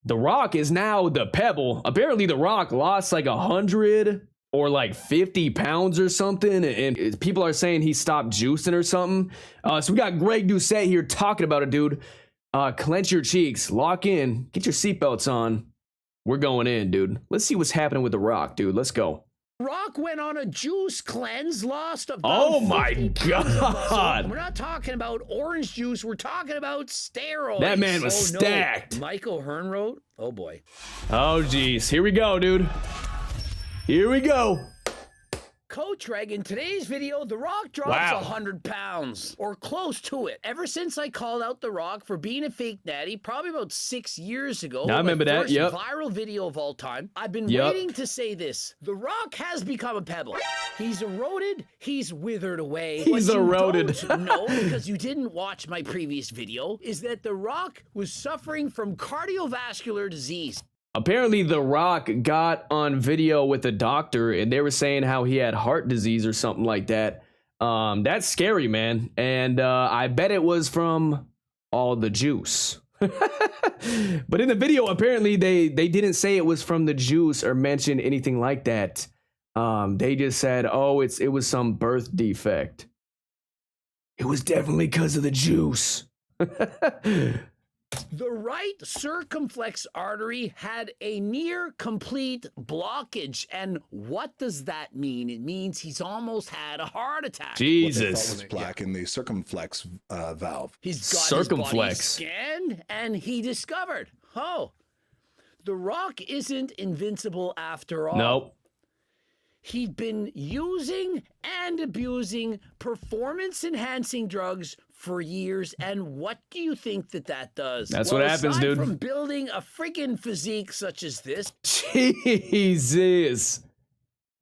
The Rock is now the Pebble. Apparently, The Rock lost like 100 or like 50 pounds or something, and people are saying he stopped juicing or something. So we got Greg Doucette here talking about it, dude. Clench your cheeks, lock in, get your seatbelts on. We're going in, dude. Let's see what's happening with The Rock, dude. Let's go. Rock went on a juice cleanse, lost about Oh my 50 pounds of muscle. God. We're not talking about orange juice. We're talking about steroids. That man was stacked. No. Michael Hearn wrote, oh boy. Oh, geez. Here we go, dude. Here we go. Coach Reg, in today's video, The Rock drops 100 pounds, or close to it. Ever since I called out The Rock for being a fake natty, probably about 6 years ago, I remember that, first yep. viral video of all time, I've been waiting to say this. The Rock has become a pebble. He's eroded, he's withered away. He's eroded. What you don't know, because you didn't watch my previous video, is that The Rock was suffering from cardiovascular disease. Apparently, The Rock got on video with a doctor, and they were saying how he had heart disease or something like that. That's scary, man. And I bet it was from all the juice. But in the video, apparently, they didn't say it was from the juice or mention anything like that. They just said, oh, it was some birth defect. It was definitely because of the juice. The right circumflex artery had a near complete blockage. And what does that mean? It means he's almost had a heart attack. Jesus. What they thought was plaque in the circumflex valve. He's got his body scanned, and he discovered, oh, The Rock isn't invincible after all. Nope. He'd been using and abusing performance-enhancing drugs for years, and what do you think that does? That's what happens, aside dude. From building a friggin' physique such as this. Jesus.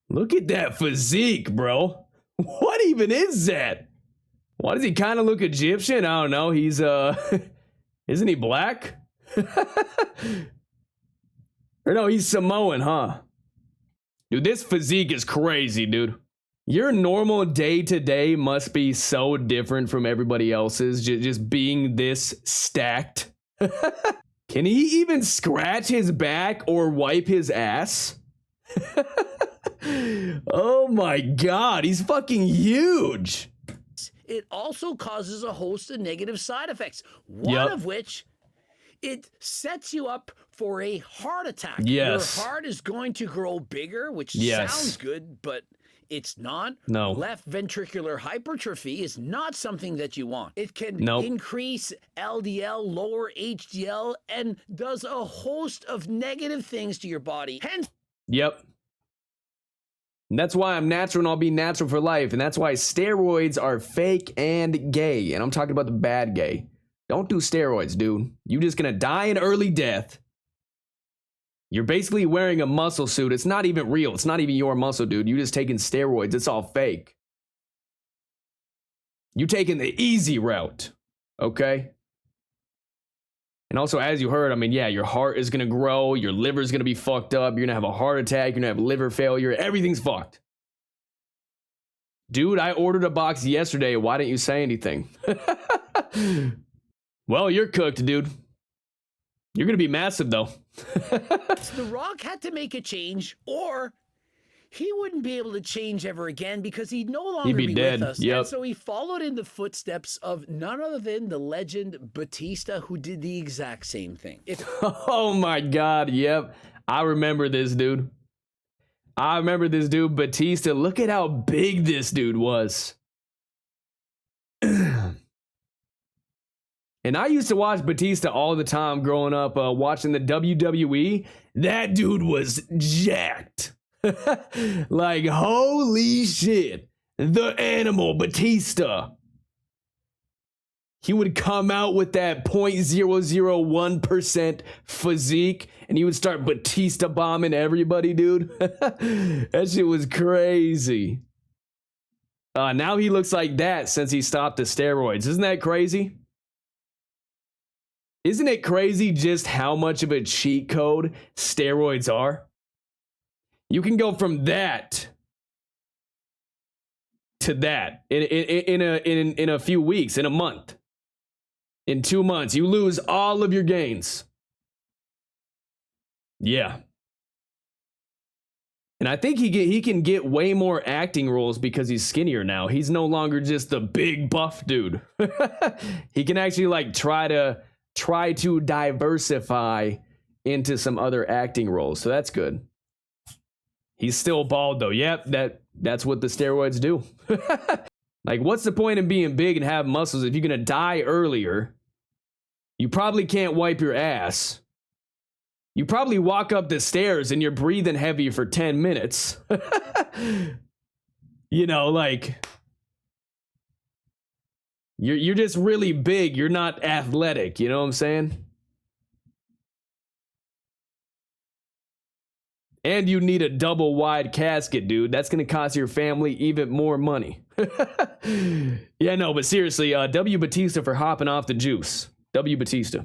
Look at that physique, bro. What even is that? Why does he kind of look Egyptian? I don't know. He's, isn't he black? Or no, he's Samoan, huh? Dude, this physique is crazy, dude. Your normal day-to-day must be so different from everybody else's, just being this stacked. Can he even scratch his back or wipe his ass? Oh my God, he's fucking huge. It also causes a host of negative side effects, one of which, it sets you up for a heart attack. Yes. Your heart is going to grow bigger, which sounds good, but it's not. No. Left ventricular hypertrophy is not something that you want. It can increase LDL, lower HDL, and does a host of negative things to your body. Hence. Yep. And that's why I'm natural and I'll be natural for life. And that's why steroids are fake and gay. And I'm talking about the bad gay. Don't do steroids, dude. You're just gonna die an early death. You're basically wearing a muscle suit. It's not even real. It's not even your muscle, dude. You're just taking steroids. It's all fake. You're taking the easy route, okay? And also, as you heard, I mean, yeah, your heart is gonna grow. Your liver's gonna be fucked up. You're gonna have a heart attack. You're gonna have liver failure. Everything's fucked. Dude, I ordered a box yesterday. Why didn't you say anything? Well, you're cooked, dude. You're gonna be massive, though. The Rock had to make a change, or he wouldn't be able to change ever again because he'd no longer be dead. with us. Yep. And so he followed in the footsteps of none other than the legend Batista, who did the exact same thing. Oh my God, yep. I remember this dude. I remember this dude, Batista. Look at how big this dude was. And I used to watch Batista all the time growing up, watching the WWE. That dude was jacked. Like, holy shit. The animal, Batista. He would come out with that 0.001% physique, and he would start Batista bombing everybody, dude. That shit was crazy. Now he looks like that since he stopped the steroids. Isn't that crazy? Isn't it crazy just how much of a cheat code steroids are? You can go from that to that in a few weeks, in a month, in 2 months. You lose all of your gains. Yeah. And I think he can get way more acting roles because he's skinnier now. He's no longer just the big buff dude. He can actually like try to diversify into some other acting roles. So that's good. He's still bald though. Yep, that's what the steroids do. Like, what's the point in being big and have muscles if you're gonna die earlier? You probably can't wipe your ass. You probably walk up the stairs and you're breathing heavy for 10 minutes. You know, like, you're just really big. You're not athletic. You know what I'm saying? And you need a double wide casket, dude. That's going to cost your family even more money. Yeah, no, but seriously, W. Batista for hopping off the juice. W. Batista.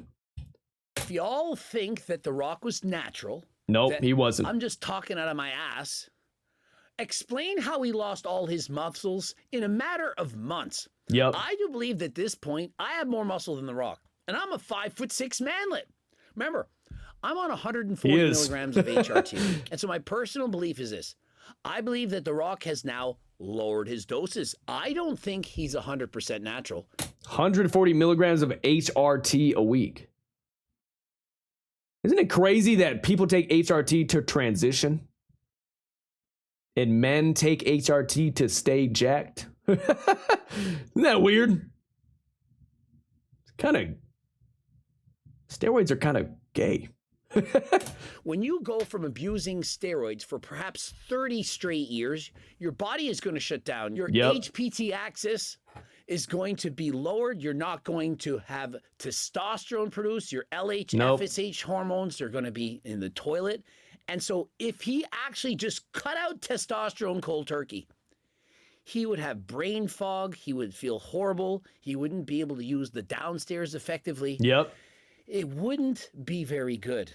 If y'all think that The Rock was natural. Nope, he wasn't. I'm just talking out of my ass. Explain how he lost all his muscles in a matter of months. Yep. I do believe that at this point, I have more muscle than The Rock. And I'm a 5'6" manlet. Remember, I'm on 140 milligrams of HRT. And so my personal belief is this. I believe that The Rock has now lowered his doses. I don't think he's 100% natural. 140 milligrams of HRT a week. Isn't it crazy that people take HRT to transition? And men take HRT to stay jacked? Isn't that weird? It's kind of... Steroids are kind of gay. When you go from abusing steroids for perhaps 30 straight years, your body is going to shut down. Your HPT axis is going to be lowered. You're not going to have testosterone produced. Your LH, FSH hormones are going to be in the toilet. And so if he actually just cut out testosterone cold turkey, he would have brain fog. He would feel horrible. He wouldn't be able to use the downstairs effectively. Yep. It wouldn't be very good.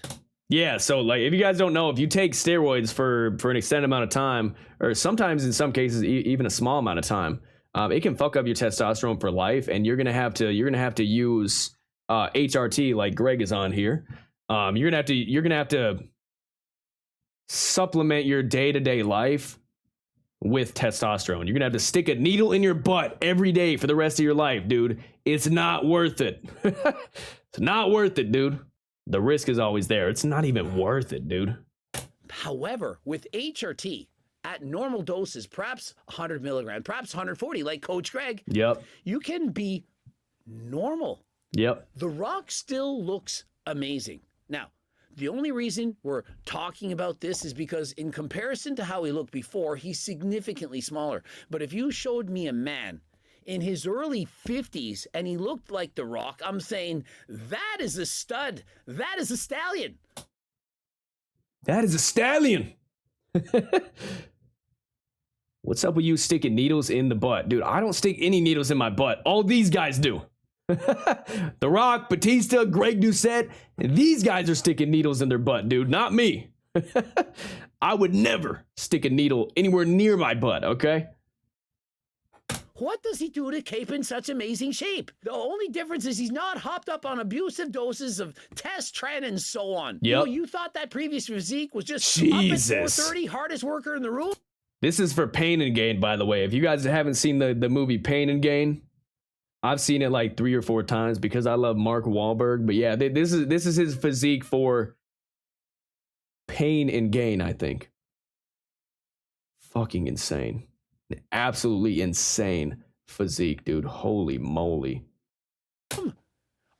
Yeah, so like if you guys don't know, if you take steroids for an extended amount of time, or sometimes in some cases even a small amount of time, it can fuck up your testosterone for life, and you're gonna have to use HRT like Greg is on here. You're gonna have to supplement your day-to-day life with testosterone. You're gonna have to stick a needle in your butt every day for the rest of your life, dude. It's not worth it. It's not worth it, dude. The risk is always there. It's not even worth it, dude. However, with HRT at normal doses, perhaps 100 milligrams, perhaps 140, like Coach Greg, you can be normal. Yep. The Rock still looks amazing. Now, the only reason we're talking about this is because in comparison to how he looked before, he's significantly smaller. But if you showed me a man in his early 50s and he looked like The Rock, I'm saying that is a stud. That is a stallion. That is a stallion. What's up with you sticking needles in the butt? Dude, I don't stick any needles in my butt. All these guys do. The Rock, Batista, Greg Doucette, and these guys are sticking needles in their butt, dude. Not me. I would never stick a needle anywhere near my butt, okay? What does he do to keep in such amazing shape? The only difference is he's not hopped up on abusive doses of test, tren, and so on. Yep. You thought that previous physique was just Jesus. up at 430, hardest worker in the room? This is for Pain and Gain, by the way. If you guys haven't seen the movie Pain and Gain, I've seen it like 3 or 4 times because I love Mark Wahlberg. But yeah, this is his physique for Pain and Gain, I think. Fucking insane. Absolutely insane physique, dude. Holy moly.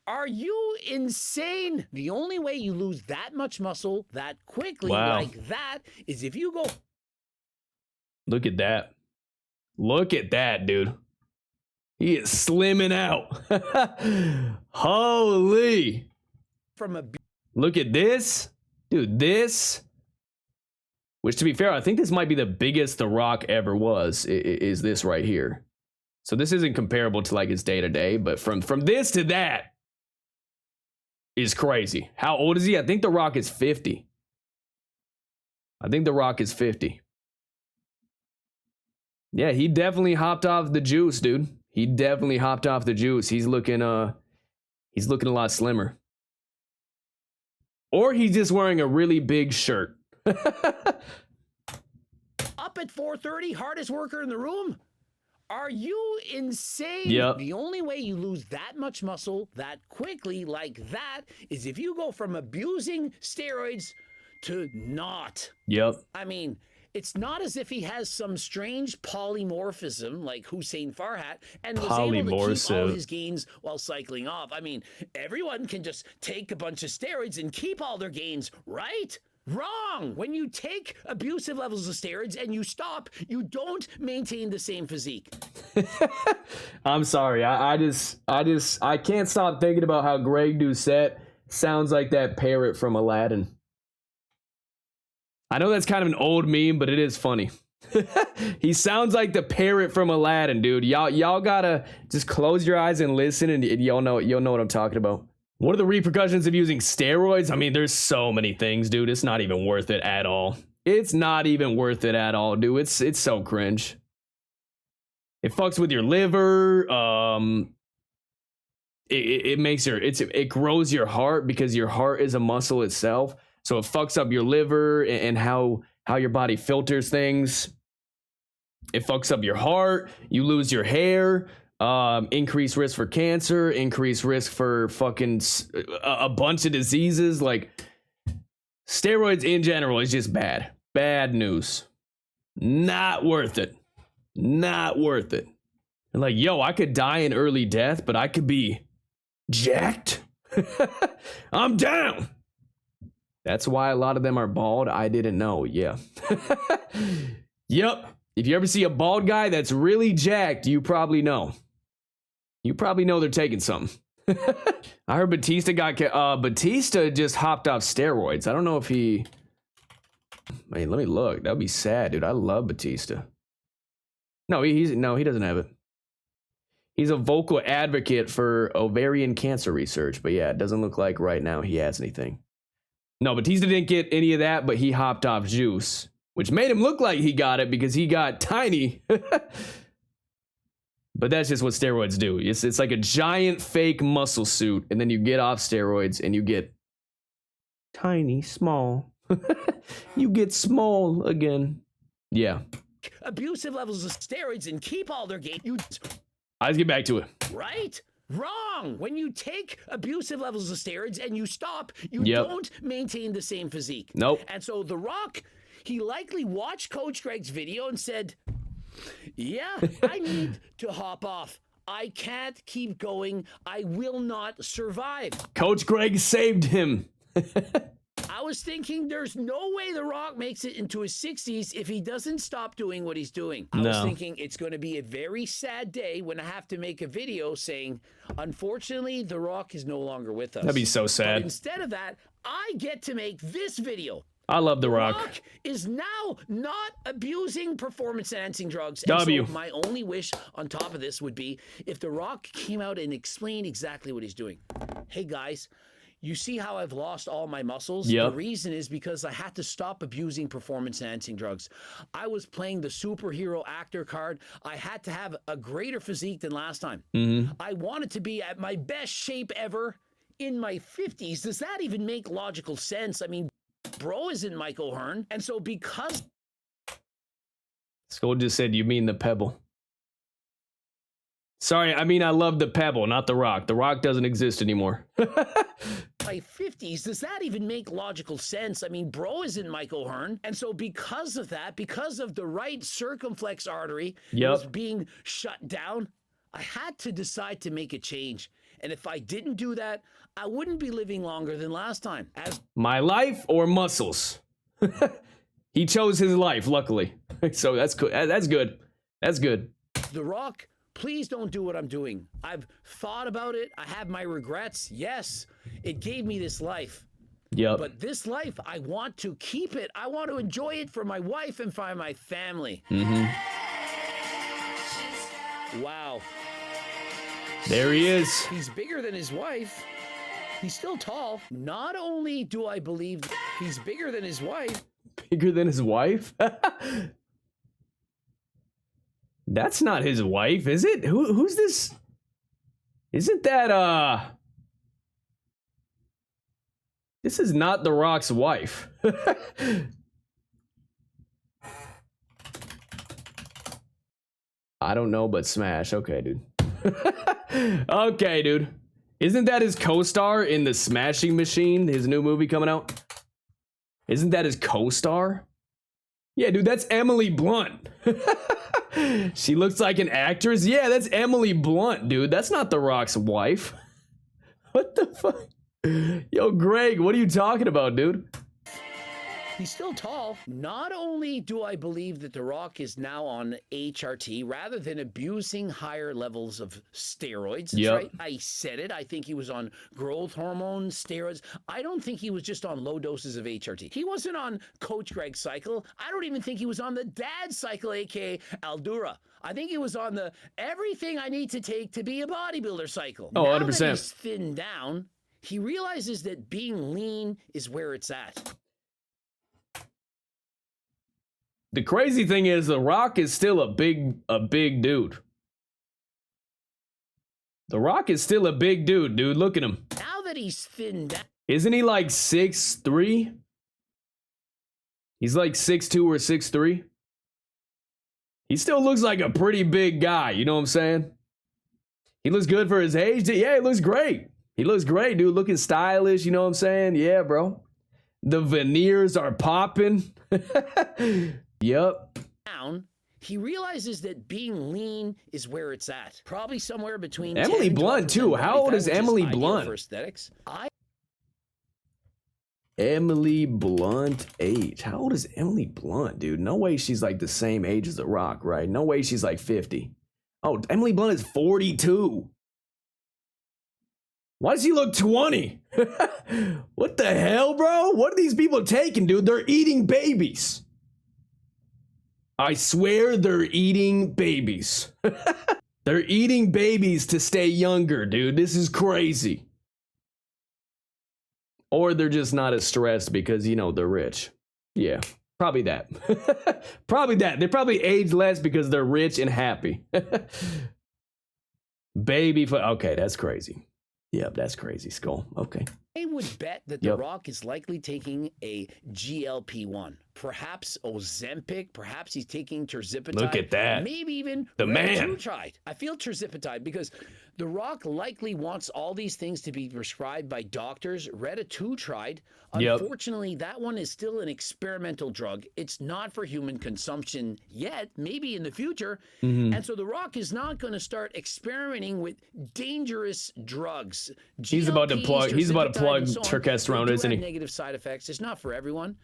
Are you insane? The only way you lose that much muscle that quickly like that is if you go... Look at that. Look at that, dude. He is slimming out. Holy. Look at this. Dude, this... Which, to be fair, I think this might be the biggest The Rock ever was, is this right here. So this isn't comparable to, like, his day-to-day, but from this to that is crazy. How old is he? I think The Rock is 50. I think The Rock is 50. Yeah, he definitely hopped off the juice, dude. He definitely hopped off the juice. He's looking a lot slimmer. Or he's just wearing a really big shirt. Up at 4:30, hardest worker in the room? Are you insane? Yep. The only way you lose that much muscle that quickly like that is if you go from abusing steroids to not. Yep. I mean, it's not as if he has some strange polymorphism like Hussein Farhat and was able to keep all his gains while cycling off. I mean, everyone can just take a bunch of steroids and keep all their gains, right? Wrong! When you take abusive levels of steroids and you stop, you don't maintain the same physique. I'm sorry. I can't stop thinking about how Greg Doucette sounds like that parrot from Aladdin. I know that's kind of an old meme, but it is funny. He sounds like the parrot from Aladdin, dude. Y'all gotta just close your eyes and listen, and you'll know what I'm talking about. What are the repercussions of using steroids? I mean, there's so many things, dude. It's not even worth it at all. It's not even worth it at all, dude. It's so cringe. It fucks with your liver. It grows your heart because your heart is a muscle itself. So it fucks up your liver and how your body filters things. It fucks up your heart. You lose your hair. Increased risk for cancer, increased risk for fucking a bunch of diseases. Like, steroids in general is just bad news. Not worth it. Not worth it. And like, yo, I could die an early death, but I could be jacked. I'm down. That's why a lot of them are bald. I didn't know. Yeah. Yep. If you ever see a bald guy that's really jacked, you probably know. You probably know they're taking something. I heard Batista just hopped off steroids. I don't know if he... I mean, let me look. That'd be sad, dude. I love Batista. No, he doesn't have it. He's a vocal advocate for ovarian cancer research. But yeah, it doesn't look like right now he has anything. No, Batista didn't get any of that, but he hopped off juice, which made him look like he got it because he got tiny. But that's just what steroids do. It's like a giant fake muscle suit, and then you get off steroids and you get tiny, small. You get small again. Yeah. Abusive levels of steroids and keep all their gains. Let's get back to it. Right? Wrong! When you take abusive levels of steroids and you stop, you Yep. don't maintain the same physique. Nope. And so The Rock, he likely watched Coach Greg's video and said, yeah, I need to hop off. I can't keep going. I will not survive. Coach Greg saved him. I was thinking there's no way The Rock makes it into his 60s if he doesn't stop doing what he's doing. I was thinking it's going to be a very sad day when I have to make a video saying, unfortunately, The Rock is no longer with us. That'd be so sad. But instead of that, I get to make this video. I love The Rock. Rock is now not abusing performance-enhancing drugs. W. And so my only wish on top of this would be if The Rock came out and explained exactly what he's doing. Hey, guys, you see how I've lost all my muscles? Yep. The reason is because I had to stop abusing performance-enhancing drugs. I was playing the superhero actor card. I had to have a greater physique than last time. Mm-hmm. I wanted to be at my best shape ever in my 50s. Does that even make logical sense? I mean, bro isn't Michael Hearn. And so because... Skull just said, you mean the Pebble. Sorry, I mean I love the Pebble, not The Rock. The Rock doesn't exist anymore. my 50s, does that even make logical sense? I mean, bro isn't Michael Hearn. And so because of that, because of the right circumflex artery was being shut down, I had to decide to make a change. And if I didn't do that, I wouldn't be living longer than last time. My life or muscles? He chose his life, luckily. So that's good. That's good. That's good. The Rock, please don't do what I'm doing. I've thought about it. I have my regrets. Yes, it gave me this life. Yep. But this life, I want to keep it. I want to enjoy it for my wife and for my family. Mm-hmm. Wow. There he is. He's bigger than his wife. He's still tall. Not only do I believe he's bigger than his wife. Bigger than his wife? That's not his wife, is it? Who's this? Isn't that This is not The Rock's wife. I don't know, but smash. Okay, dude. Okay, dude. Isn't that his co-star in The Smashing Machine, his new movie coming out? Isn't that his co-star? Yeah, dude, that's Emily Blunt. She looks like an actress. Yeah, that's Emily Blunt, dude. That's not The Rock's wife. What the fuck? Yo, Greg, what are you talking about, dude? He's still tall. Not only do I believe that The Rock is now on HRT rather than abusing higher levels of steroids. That's right. I said it. I think he was on growth hormone, steroids. I don't think he was just on low doses of HRT. He wasn't on Coach Greg's cycle. I don't even think he was on the dad cycle, aka Aldura. I think he was on the everything I need to take to be a bodybuilder cycle. Oh, 100%. Now that he's thinned down, he realizes that being lean is where it's at. The crazy thing is, The Rock is still a big dude. The Rock is still a big dude, dude. Look at him. Now that he's thinned down. Isn't he like 6'3"? He's like 6'2" or 6'3". He still looks like a pretty big guy, you know what I'm saying? He looks good for his age. Yeah, he looks great. He looks great, dude. Looking stylish, you know what I'm saying? Yeah, bro. The veneers are popping. Yep. Down, he realizes that being lean is where it's at. Probably somewhere between Emily Blunt too. How old is Emily Blunt? For aesthetics. Emily Blunt age. How old is Emily Blunt, dude? No way she's like the same age as The Rock, right? No way she's like 50. Oh, Emily Blunt is 42. Why does he look 20? What the hell, bro? What are these people taking, dude? They're eating babies. I swear they're eating babies. They're eating babies to stay younger, dude. This is crazy. Or they're just not as stressed because, you know, they're rich. Yeah, probably that. Probably that. They probably age less because they're rich and happy. Baby, okay, that's crazy. Yep, that's crazy, Skull. Okay. I would bet that The Rock is likely taking a GLP-1, perhaps Ozempic, perhaps he's taking terzipatide. Look at that. Maybe even the man. I feel terzipatide because The Rock likely wants all these things to be prescribed by doctors. Retatrutide, unfortunately, that one is still an experimental drug. It's not for human consumption yet, maybe in the future. And so The Rock is not going to start experimenting with dangerous drugs. He's about to plug testosterone, isn't he? Negative side effects. It's not for everyone.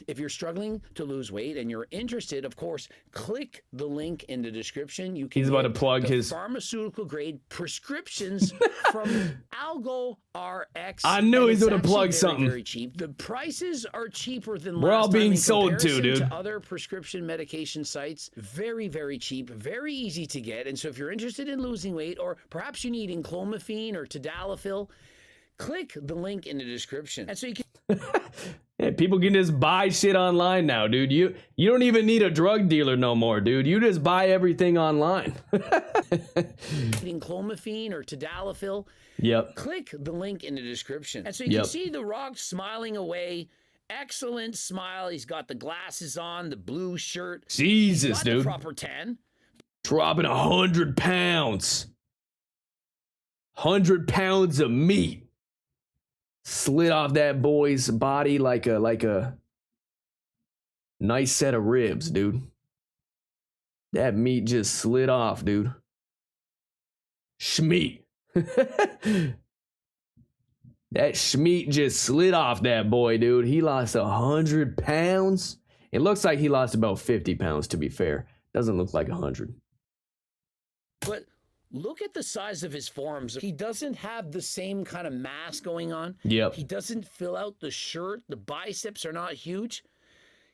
If you're struggling to lose weight and you're interested, of course, click the link in the description. You can He's about to plug his pharmaceutical grade prescriptions from Algo RX. I knew he's going to plug something. Very cheap. The prices are cheaper than we're all being sold to, dude. To other prescription medication sites. Very, very cheap. Very easy to get. And so if you're interested in losing weight, or perhaps you need enclomiphene or tadalafil, click the link in the description. And so you can. Yeah, people can just buy shit online now, dude. You don't even need a drug dealer no more, dude. You just buy everything online. Clomiphene or tadalafil. Yep. Click the link in the description. And so you can see The Rock smiling away. Excellent smile. He's got the glasses on, the blue shirt. Jesus, dude. The proper tan. Dropping 100 pounds. 100 pounds of meat. Slid off that boy's body like a nice set of ribs, dude. That meat just slid off, dude. Schmeat. That schmeat just slid off that boy, dude. He lost 100 pounds. It looks like he lost about 50 pounds, to be fair. Doesn't look like 100. But look at the size of his forearms. He doesn't have the same kind of mass going on. Yep. He doesn't fill out the shirt. The biceps are not huge.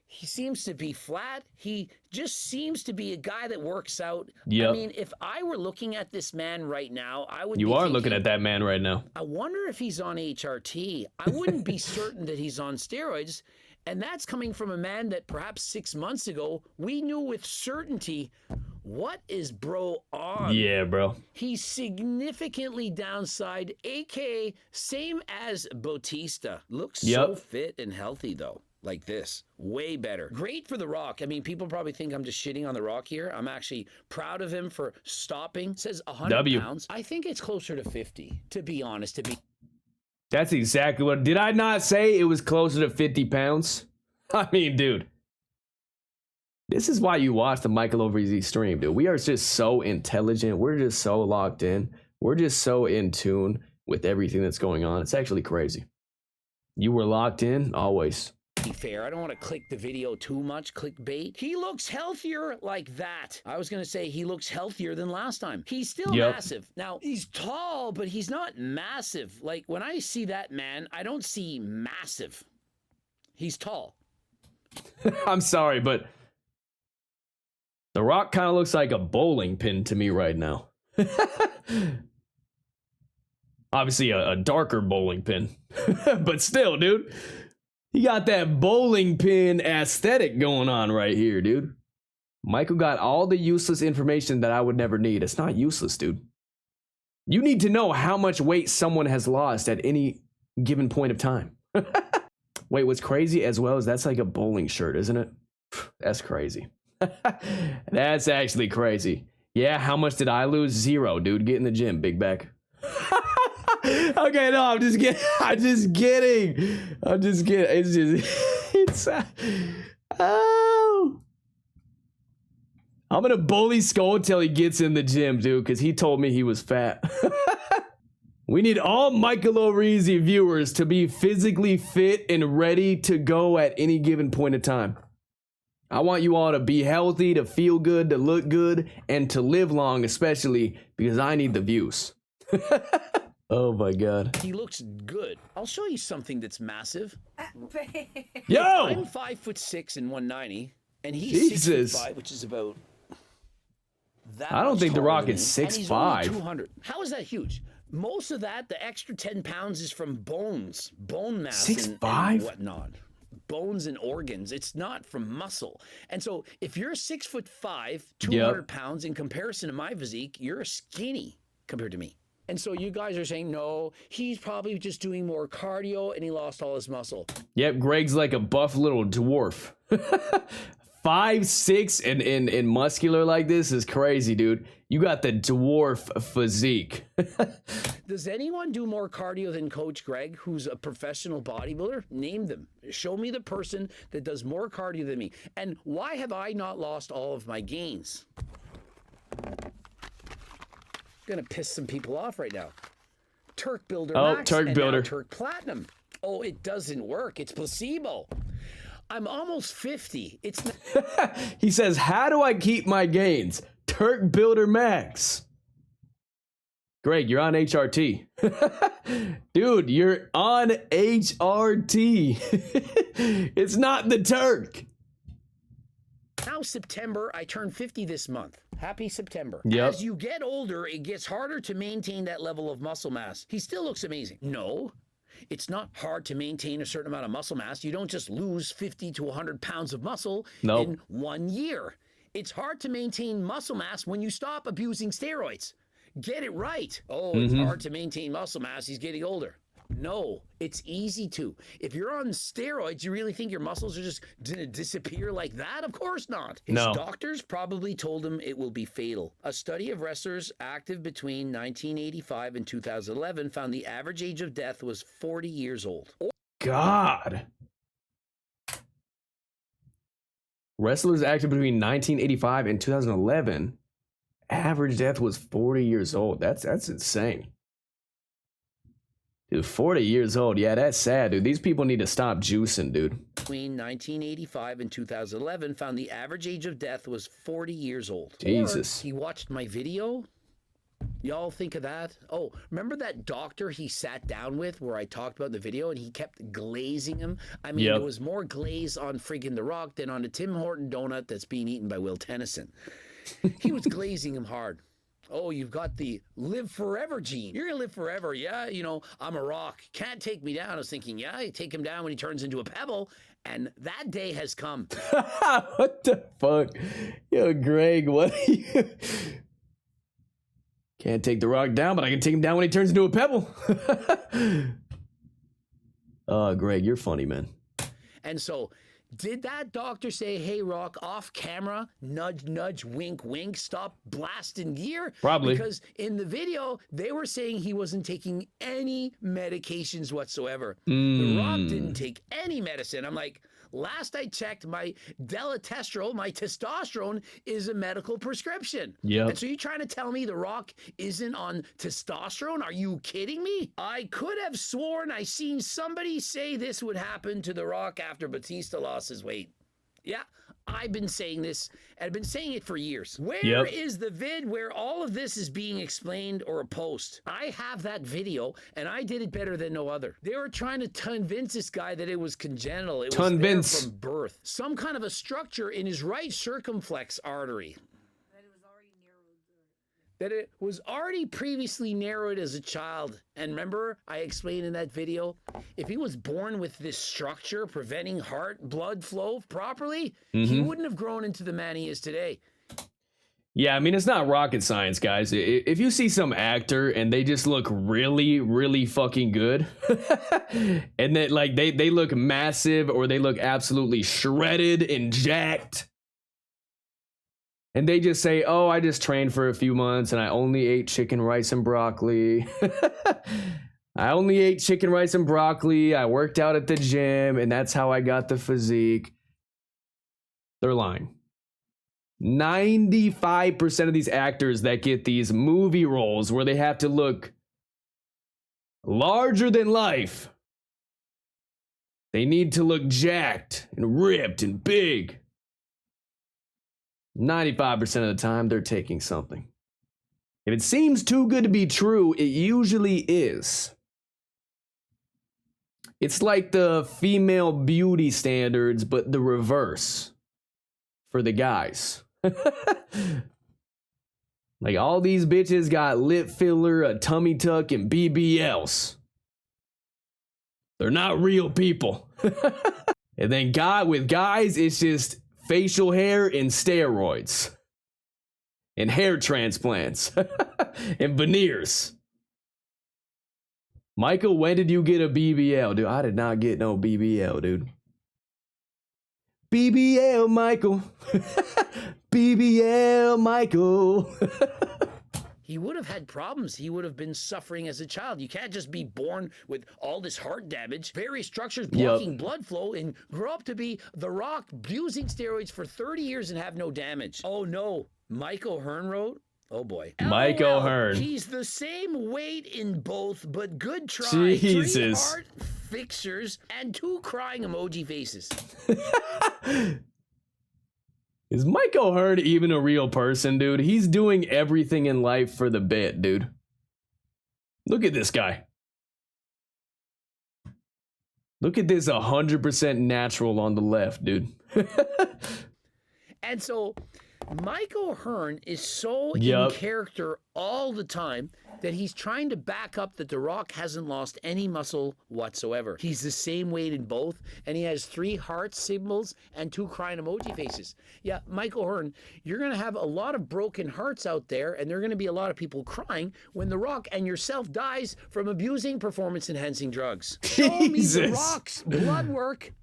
He seems to be flat. He just seems to be a guy that works out. Yep. I mean, if I were looking at this man right now, I would You are looking at that man right now. I wonder if he's on HRT. I wouldn't be certain that he's on steroids. And that's coming from a man that perhaps 6 months ago, we knew with certainty What is bro on? Yeah, bro. He's significantly downside, aka same as Bautista. Looks so fit and healthy though. Like this. Way better. Great for The Rock. I mean, people probably think I'm just shitting on The Rock here. I'm actually proud of him for stopping. It says 100 pounds. I think it's closer to 50, to be honest. That's exactly what... Did I not say it was closer to 50 pounds? I mean, dude. This is why you watch the MichaelOE stream, dude. We are just so intelligent. We're just so locked in. We're just so in tune with everything that's going on. It's actually crazy. You were locked in, always. Be fair, I don't want to click the video too much, clickbait. He looks healthier like that. I was going to say he looks healthier than last time. He's still massive. Now, he's tall, but he's not massive. Like, when I see that man, I don't see massive. He's tall. I'm sorry, but The Rock kind of looks like a bowling pin to me right now. Obviously, a darker bowling pin. But still, dude. He got that bowling pin aesthetic going on right here, dude. Michael got all the useless information that I would never need. It's not useless, dude. You need to know how much weight someone has lost at any given point of time. Wait, what's crazy as well is that's like a bowling shirt, isn't it? That's crazy. That's actually crazy. Yeah, how much did I lose? 0, dude. Get in the gym, big back. Okay, no, I'm just kidding. It's just, oh. I'm gonna bully Skull until he gets in the gym, dude, because he told me he was fat. We need all MichaelOE viewers to be physically fit and ready to go at any given point of time. I want you all to be healthy, to feel good, to look good, and to live long, especially because I need the views. Oh my God. He looks good. I'll show you something that's massive. Yo! I'm 5'6" and 190, and he's 6'5", which is about that. I don't think The Rock is 6'5". 200. How is that huge? Most of that, the extra 10 pounds, is from bone mass, 6'5" and whatnot. Bones and organs. It's not from muscle. And so if you're 6'5", 200 pounds, in comparison to my physique, you're skinny compared to me. And so you guys are saying, no, he's probably just doing more cardio and he lost all his muscle. Yep, Greg's like a buff little dwarf. 5'6" and muscular like this is crazy, dude. You got the dwarf physique. Does anyone do more cardio than Coach Greg, who's a professional bodybuilder? Name them. Show me the person that does more cardio than me. And why have I not lost all of my gains? Gonna piss some people off right now. Turk Builder Max Turk Builder. Now Turk Platinum. Oh, it doesn't work. It's placebo. I'm almost 50. It's He says, how do I keep my gains? Turk Builder Max. Greg, you're on HRT. Dude, you're on HRT. It's not the Turk. Now September, I turn 50 this month. Happy September. Yep. As you get older, it gets harder to maintain that level of muscle mass. He still looks amazing. No, it's not hard to maintain a certain amount of muscle mass. You don't just lose 50 to 100 pounds of muscle in 1 year. It's hard to maintain muscle mass when you stop abusing steroids. Get it right. Oh, it's hard to maintain muscle mass. He's getting older. No, it's easy to. If you're on steroids, you really think your muscles are just gonna disappear like that? Of course not. His doctors probably told him it will be fatal. A study of wrestlers active between 1985 and 2011 found the average age of death was 40 years old. God. Wrestlers active between 1985 and 2011. Average death was 40 years old. That's insane. Dude, 40 years old. Yeah, that's sad, dude. These people need to stop juicing, dude. Between 1985 and 2011 found the average age of death was 40 years old. Jesus. Or he watched my video. Y'all think of that? Oh, remember that doctor he sat down with where I talked about in the video and he kept glazing him? I mean, there was more glaze on friggin' The Rock than on a Tim Horton donut that's being eaten by Will Tennyson. He was glazing him hard. Oh, you've got the live forever gene. You're going to live forever. Yeah, you know, I'm a rock. Can't take me down. I was thinking, yeah, you take him down when he turns into a pebble. And that day has come. What the fuck? Yo, Greg, what are you... Can't take the rock down, but I can take him down when he turns into a pebble. Greg, you're funny, man. And so, did that doctor say, hey, Rock, off camera, nudge, nudge, wink, wink, stop blasting gear? Probably. Because in the video, they were saying he wasn't taking any medications whatsoever. The Rock didn't take any medicine. I'm like, last I checked, my deletestrol, my testosterone, is a medical prescription. Yep. And so you're trying to tell me The Rock isn't on testosterone? Are you kidding me? I could have sworn I seen somebody say this would happen to The Rock after Batista lost his weight. Yeah, I've been saying this, and I've been saying it for years. Where is the vid where all of this is being explained or a post? I have that video, and I did it better than no other. They were trying to convince this guy that it was congenital. It was there from birth. Some kind of a structure in his right circumflex artery. That it was already previously narrowed as a child. And remember, I explained in that video, if he was born with this structure preventing heart blood flow properly, he wouldn't have grown into the man he is today. Yeah, I mean, it's not rocket science, guys. If you see some actor and they just look really, really fucking good, and then like they look massive or they look absolutely shredded and jacked, and they just say, oh, I just trained for a few months and I only ate chicken, rice, and broccoli. I only ate chicken, rice, and broccoli. I worked out at the gym and that's how I got the physique. They're lying. 95% of these actors that get these movie roles where they have to look larger than life, they need to look jacked and ripped and big. 95% of the time, they're taking something. If it seems too good to be true, it usually is. It's like the female beauty standards, but the reverse for the guys. Like all these bitches got lip filler, a tummy tuck, and BBLs. They're not real people. And then with guys, it's just facial hair and steroids and hair transplants and veneers. Michael, when did you get a BBL? Dude, I did not get no BBL, dude. BBL Michael. BBL Michael. He would have had problems. He would have been suffering as a child. You can't just be born with all this heart damage, various structures blocking blood flow, and grow up to be The Rock using steroids for 30 years and have no damage. Oh no, Michael Hearn wrote? Oh boy. Michael Hearn. He's the same weight in both, but good try. Jesus. 3 heart fixtures and 2 crying emoji faces. Is Michael Hearn even a real person, dude? He's doing everything in life for the bit, dude. Look at this guy. Look at this 100% natural on the left, dude. And so Michael Hearn is so in character all the time that he's trying to back up that The Rock hasn't lost any muscle whatsoever. He's the same weight in both, and he has 3 heart symbols and 2 crying emoji faces. Yeah, Michael Hearn, you're going to have a lot of broken hearts out there, and there are going to be a lot of people crying when The Rock and yourself dies from abusing performance-enhancing drugs. Show me The Rock's blood work.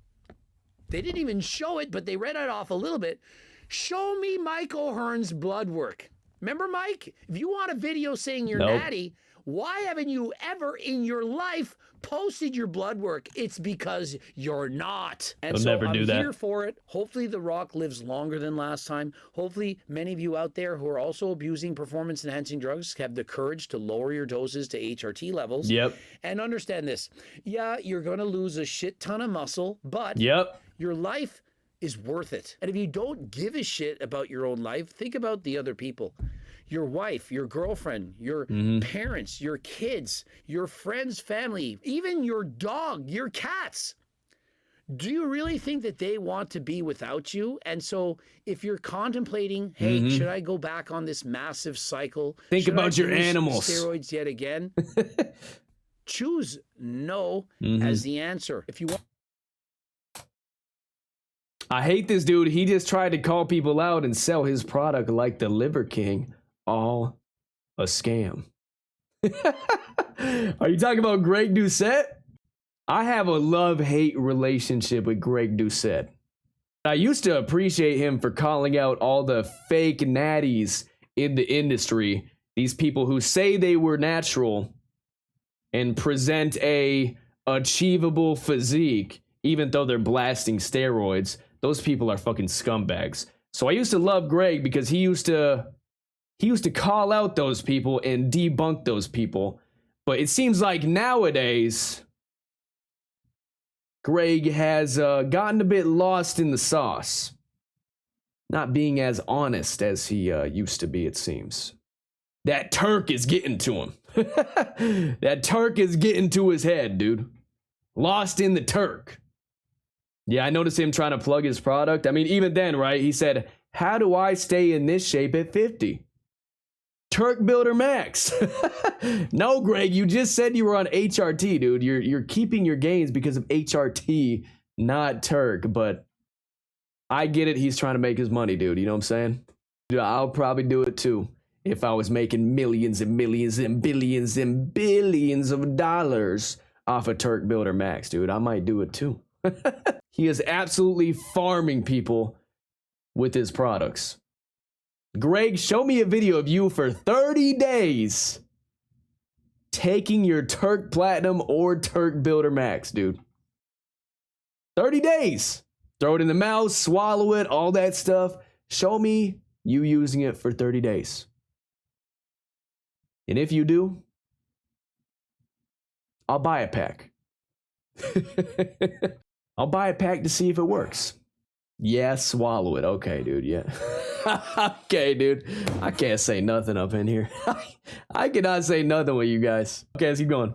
They didn't even show it, but they read it off a little bit. Show me Michael Hearn's blood work. Remember, Mike? If you want a video saying you're natty, why haven't you ever in your life posted your blood work? It's because you're not. And I'll so never I'm do that. here for it. Hopefully The Rock lives longer than last time. Hopefully many of you out there who are also abusing performance-enhancing drugs have the courage to lower your doses to HRT levels. And understand this. Yeah, you're going to lose a shit ton of muscle, but your life is worth it. And if you don't give a shit about your own life, think about the other people. Your wife, your girlfriend, your parents, your kids, your friends, family, even your dog, your cats. Do you really think that they want to be without you? And so if you're contemplating, hey, should I go back on this massive cycle? Think Should about I your use animals. Steroids yet again? Choose no as the answer. If you want. I hate this dude. He just tried to call people out and sell his product like the Liver King. All a scam. Are you talking about Greg Doucette? I have a love-hate relationship with Greg Doucette. I used to appreciate him for calling out all the fake natties in the industry. These people who say they were natural and present a achievable physique, even though they're blasting steroids. Those people are fucking scumbags. So I used to love Greg because he used to call out those people and debunk those people. But it seems like nowadays, Greg has gotten a bit lost in the sauce. Not being as honest as he used to be, it seems. That Turk is getting to him. That Turk is getting to his head, dude. Lost in the Turk. Yeah, I noticed him trying to plug his product. I mean, even then, right? He said, how do I stay in this shape at 50? Turk Builder Max. No, Greg, you just said you were on HRT, dude. You're keeping your gains because of HRT, not Turk. But I get it. He's trying to make his money, dude. You know what I'm saying? Dude, I'll probably do it too if I was making millions and millions and billions and billions of dollars off of Turk Builder Max, dude. I might do it too. He is absolutely farming people with his products. Greg, show me a video of you for 30 days taking your Turk Platinum or Turk Builder Max, dude. 30 days. Throw it in the mouth, swallow it, all that stuff. Show me you using it for 30 days. And if you do, I'll buy a pack. I'll buy a pack to see if it works. Yeah, swallow it. Okay, dude. Yeah. Okay, dude. I can't say nothing up in here. I cannot say nothing with you guys. Okay, let's keep going.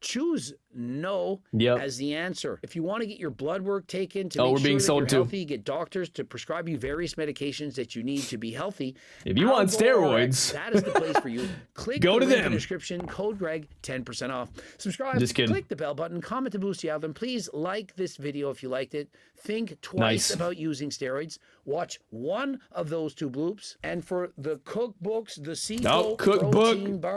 Choose no as the answer. If you want to get your blood work taken to make sure that you're healthy, get doctors to prescribe you various medications that you need to be healthy. If you want steroids, that is the place for you. Click go the to link them. in the description, code Greg, 10% off. Subscribe, Just kidding. click the bell button, comment to boost the algorithm. Please like this video if you liked it. Think twice about using steroids. Watch one of those two bloops. And for the cookbooks, the Seafood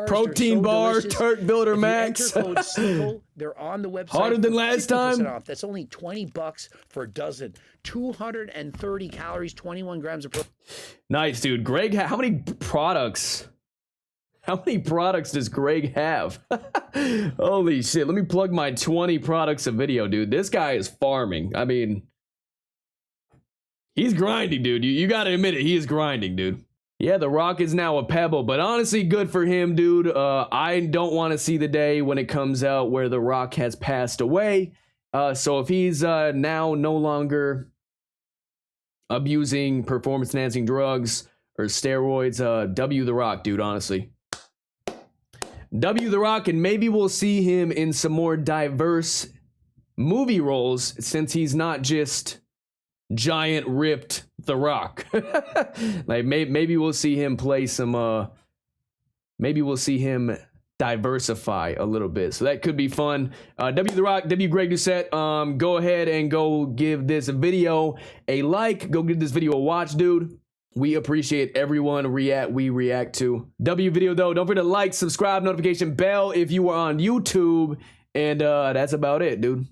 protein bar, Turk Builder Max. Enter code SEAFUL. They're on the website. Harder than last time. Off. That's only $20 for a dozen. 230 calories, 21 grams of protein. Nice, dude. Greg, how many products? How many products does Greg have? Holy shit. Let me plug my 20 products a video, dude. This guy is farming. I mean, he's grinding, dude. You got to admit it. He is grinding, dude. Yeah, The Rock is now a Pebble, but honestly, good for him, dude. I don't want to see the day when it comes out where The Rock has passed away. So if he's now no longer abusing performance-enhancing drugs or steroids, W The Rock, dude, honestly. W The Rock, and maybe we'll see him in some more diverse movie roles since he's not just giant ripped The Rock. Like maybe we'll see him play some maybe we'll see him diversify a little bit, so that could be fun. W The Rock, W Greg Doucette, go ahead and go give this video a like, go give this video a watch, dude. We appreciate everyone we react to. W video though, don't forget to like, subscribe, notification bell if you are on YouTube, and that's about it, dude.